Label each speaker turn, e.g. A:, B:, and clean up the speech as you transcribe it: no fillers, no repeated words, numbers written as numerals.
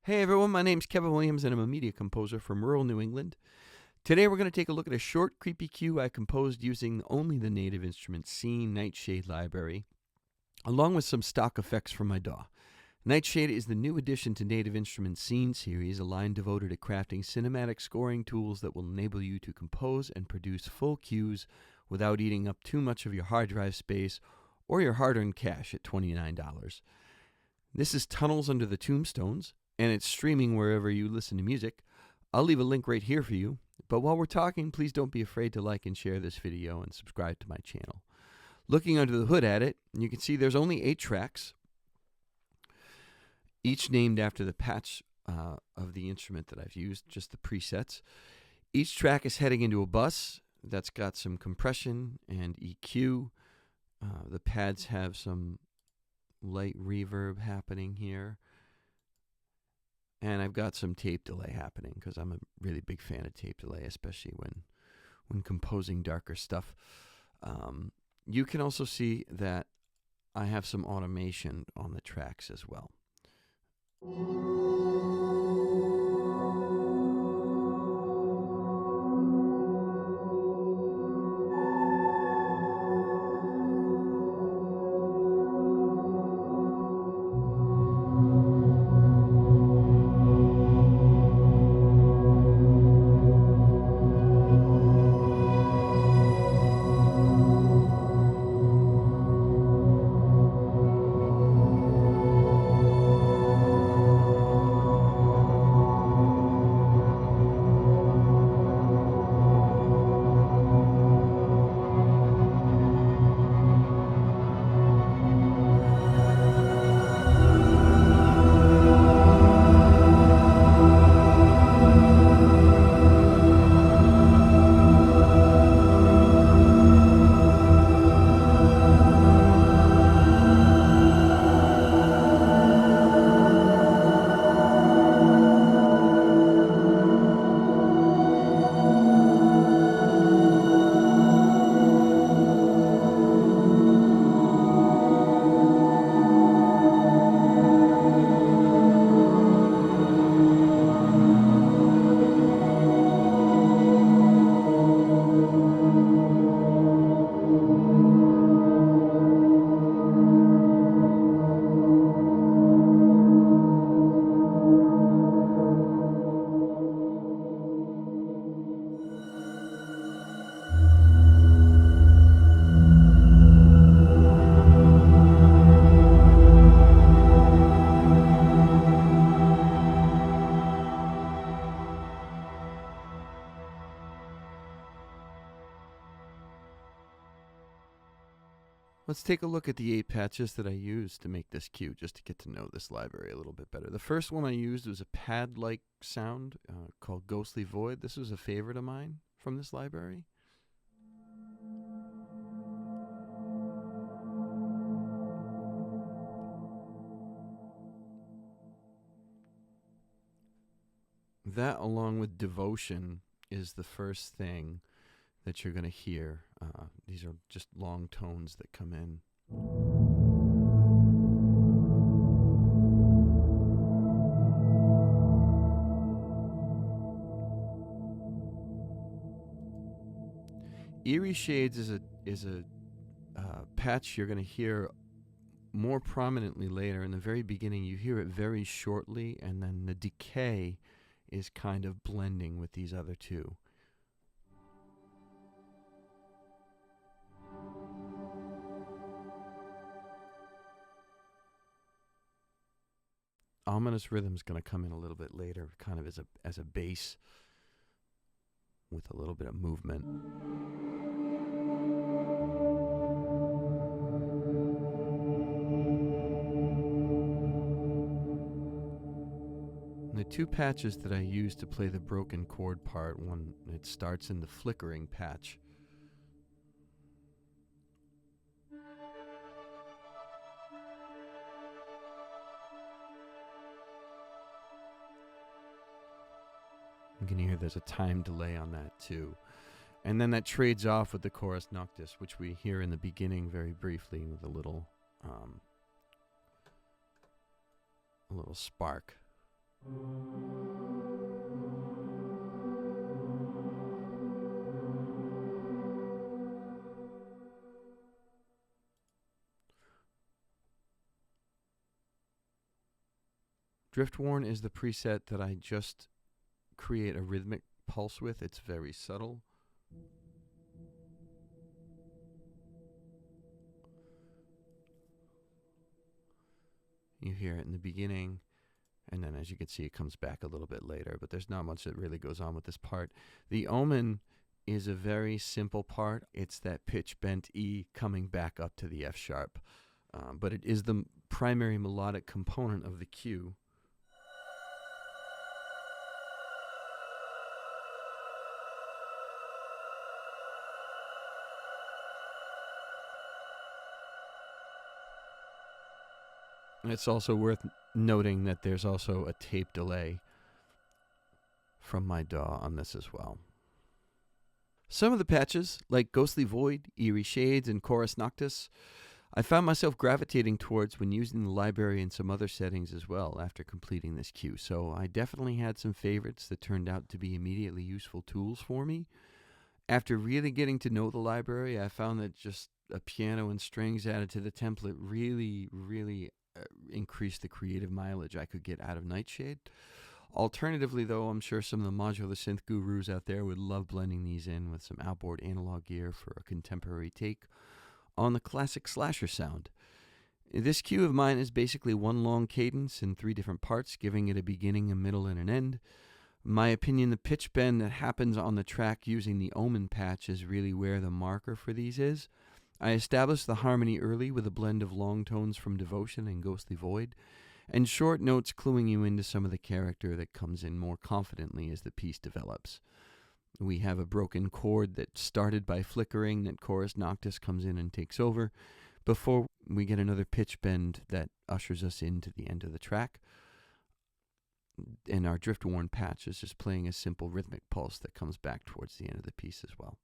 A: Hey everyone, my name's Kevin Williams and I'm a media composer from rural New England. Today we're going to take a look at a short, creepy cue I composed using only the Native Instruments Scene Nightshade library, along with some stock effects from my DAW. Nightshade is the new addition to Native Instruments Scene series, a line devoted to crafting cinematic scoring tools that will enable you to compose and produce full cues without eating up too much of your hard drive space or your hard-earned cash at $29. This is Tunnels Under the Tombstones, and it's streaming wherever you listen to music. I'll leave a link right here for you. But while we're talking, please don't be afraid to like and share this video and subscribe to my channel. Looking under the hood at it, you can see there's only 8 tracks, each named after the patch of the instrument that I've used, just the presets. Each track is heading into a bus that's got some compression and EQ. The pads have some light reverb happening here. And I've got some tape delay happening because I'm a really big fan of tape delay, especially when composing darker stuff. You can also see that I have some automation on the tracks as well. Let's take a look at the 8 patches that I used to make this cue, just to get to know this library a little bit better. The first one I used was a pad-like sound called Ghostly Void. This was a favorite of mine from this library. That, along with Devotion, is the first thing that you're going to hear. These are just long tones that come in. Eerie Shades is a patch you're going to hear more prominently later. In the very beginning, you hear it very shortly, and then the decay is kind of blending with these other two. Ominous Rhythm is going to come in a little bit later, kind of as a bass with a little bit of movement. And the 2 patches that I use to play the broken chord part, one it starts in the flickering patch. You can hear there's a time delay on that too. And then that trades off with the chorus noctis, which we hear in the beginning very briefly with a little spark. Drift-worn is the preset that I just create a rhythmic pulse with. It's very subtle. You hear it in the beginning, and then as you can see, it comes back a little bit later, but there's not much that really goes on with this part. The Omen is a very simple part. It's that pitch bent E coming back up to the F sharp, but it is the primary melodic component of the cue. It's also worth noting that there's also a tape delay from my DAW on this as well. Some of the patches, like Ghostly Void, Eerie Shades, and Chorus Noctis, I found myself gravitating towards when using the library in some other settings as well after completing this cue. So I definitely had some favorites that turned out to be immediately useful tools for me. After really getting to know the library, I found that just a piano and strings added to the template really increased the creative mileage I could get out of Nightshade. Alternatively, though, I'm sure some of the modular synth gurus out there would love blending these in with some outboard analog gear for a contemporary take on the classic slasher sound. This cue of mine is basically one long cadence in 3 different parts, giving it a beginning, a middle, and an end. In my opinion, the pitch bend that happens on the track using the Omen patch is really where the marker for these is. I established the harmony early with a blend of long tones from Devotion and Ghostly Void, and short notes cluing you into some of the character that comes in more confidently as the piece develops. We have a broken chord that started by flickering that Chorus Noctis comes in and takes over, before we get another pitch bend that ushers us into the end of the track. And our drift-worn patch is just playing a simple rhythmic pulse that comes back towards the end of the piece as well.